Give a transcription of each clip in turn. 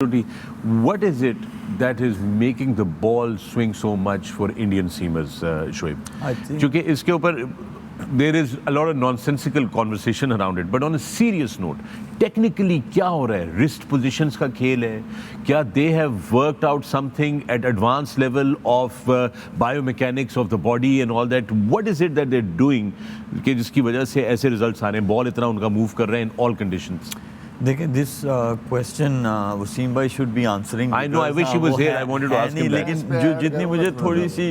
What is it that is making the ball swing so much for Indian seamers, Shoaib? क्योंकि इसके ऊपर there is a lot of nonsensical conversation around it, but on a serious note, technically क्या हो रहा है? Wrist positions का खेल है? क्या they have worked out something at advanced level of biomechanics of the body and all that? What is it that they're doing कि जिसकी वजह से ऐसे results आ रहे हैं? Ball इतना उनका move कर रहे हैं in all conditions. देखिए दिस क्वेश्चन वसीम भाई should be answering. I know, I wish he was here, I wanted to ask him. लेकिन जो जितनी मुझे थोड़ी सी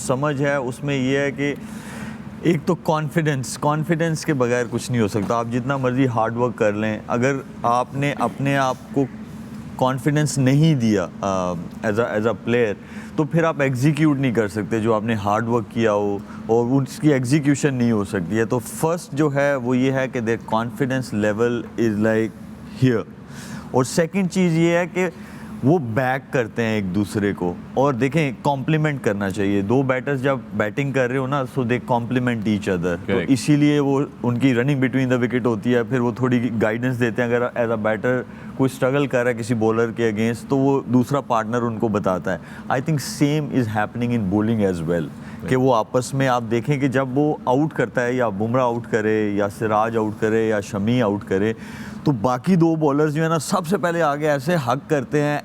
समझ है उसमें ये है कि एक तो कॉन्फिडेंस के बगैर कुछ नहीं हो सकता. आप जितना मर्जी हार्ड वर्क कर लें, अगर आपने अपने आप को कॉन्फिडेंस नहीं दिया एज अ प्लेयर, तो फिर आप एग्जीक्यूट नहीं कर सकते जो आपने हार्ड वर्क किया हो, और उसकी एग्जीक्यूशन नहीं हो सकती है. तो फर्स्ट जो है वो ये है कि there confidence level is like here. और सेकंड चीज़ ये है कि वो बैक करते हैं एक दूसरे को. और देखें, कॉम्प्लीमेंट करना चाहिए. दो बैटर्स जब बैटिंग कर रहे हो ना, सो दे कॉम्प्लीमेंट ईच अदर. तो इसीलिए वो उनकी रनिंग बिटवीन द विकेट होती है. फिर वो थोड़ी गाइडेंस देते हैं. अगर एज अ बैटर कोई स्ट्रगल कर रहा है किसी बॉलर के अगेंस्ट, तो वो दूसरा पार्टनर उनको बताता है. I think same is happening in bowling as well. कि वो आपस में आप देखें कि जब वो आउट करता है, या बुमराह आउट करे, या सिराज आउट करे, या शमी आउट करे, तो बाकी दो बॉलर्स जो है ना, सबसे पहले आगे ऐसे हक करते हैं,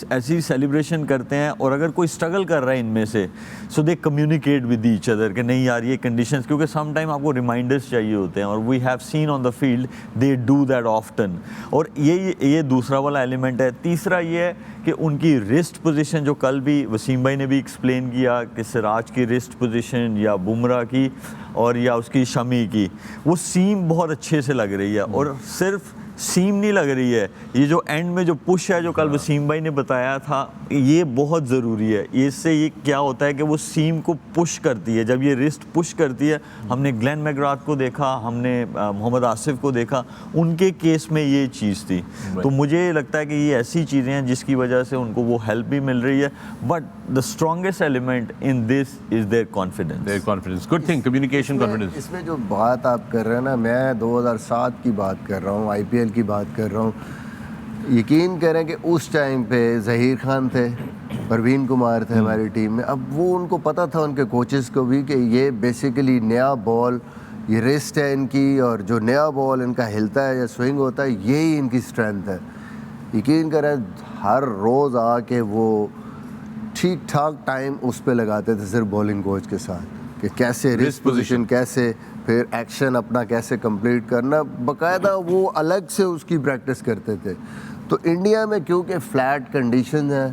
ऐसी सेलिब्रेशन करते हैं. और अगर कोई स्ट्रगल कर रहा है इनमें से, so they communicate with each other कि नहीं यार ये कंडीशंस, क्योंकि सम टाइम आपको रिमाइंडर्स चाहिए होते हैं. और we have seen on the field they do that often. और ये दूसरा वाला एलिमेंट है. तीसरा ये है कि उनकी रिस्ट पोजीशन, जो कल भी वसीम भाई ने भी एक्सप्लेन किया कि सिराज की रिस्ट पोजीशन या बुमराह की और या उसकी शमी की, वो सीम बहुत अच्छे से लग रही है. और सिर्फ सीम नहीं लग रही है, ये जो एंड में जो पुश है, जो कल वसीम भाई ने बताया था, ये बहुत ज़रूरी है. इससे ये क्या होता है कि वो सीम को पुश करती है. जब ये रिस्ट पुश करती है, हमने ग्लेन मैकग्राथ को देखा, हमने मोहम्मद आसिफ को देखा, उनके केस में ये चीज़ थी. तो मुझे लगता है कि ये ऐसी चीज़ें हैं जिसकी वजह से उनको वो हेल्प भी मिल रही है. But the strongest element in this is there confidence. Good thing, communication, confidence. इसमें जो बात आप कर रहे हैं ना, मैं 2007 की बात कर रहा हूँ, IPL की बात कर रहा हूँ. यकीन करें कि उस टाइम पे ज़हीर खान थे, परवीन कुमार थे हमारी टीम में. अब वो उनको पता था, उनके कोचेस को भी, कि ये बेसिकली नया बॉल, ये रिस्ट है इनकी, और जो नया बॉल इनका हिलता है या स्विंग होता है, यही इनकी स्ट्रेंथ है. यकीन करें हर रोज़ आके वो ठीक ठाक टाइम उस पे लगाते थे सिर्फ बॉलिंग कोच के साथ, कि कैसे रिस्ट पोजीशन, कैसे फिर एक्शन अपना कैसे कंप्लीट करना. बाकायदा वो अलग से उसकी प्रैक्टिस करते थे. तो इंडिया में क्योंकि फ्लैट कंडीशन है,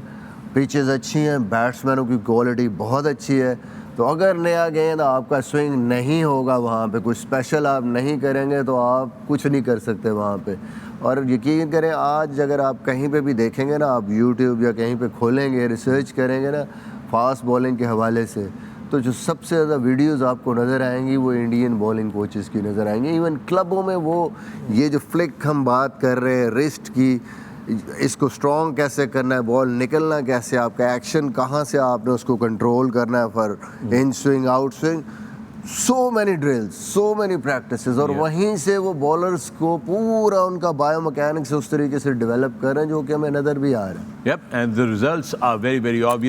पिचेस अच्छी हैं, बैट्समैनों की क्वालिटी बहुत अच्छी है, तो अगर नया गेंद आपका स्विंग नहीं होगा, वहाँ पे कुछ स्पेशल आप नहीं करेंगे, तो आप कुछ नहीं कर सकते वहाँ पे. और यकीन करें, आज अगर आप कहीं पे भी देखेंगे ना, आप यूट्यूब या कहीं पे खोलेंगे, रिसर्च करेंगे ना फास्ट बॉलिंग के हवाले से, तो जो सबसे ज़्यादा वीडियोस आपको नज़र आएंगी वो इंडियन बॉलिंग कोचेस की नज़र आएंगी. इवन क्लबों में वो ये जो फ्लिक हम बात कर रहे हैं रिस्ट की, इसको स्ट्रॉन्ग कैसे करना है, बॉल निकलना कैसे, आपका एक्शन कहाँ से आपने उसको कंट्रोल करना है for in swing, out swing, so many drills, so many practices. और वहीं से वो बॉलर्स को पूरा उनका बायोमैकेनिक्स उस तरीके से डेवलप कर रहे हैं जो कि हमें नज़र भी आ रहा है. Yep, and the results are very, very obvious.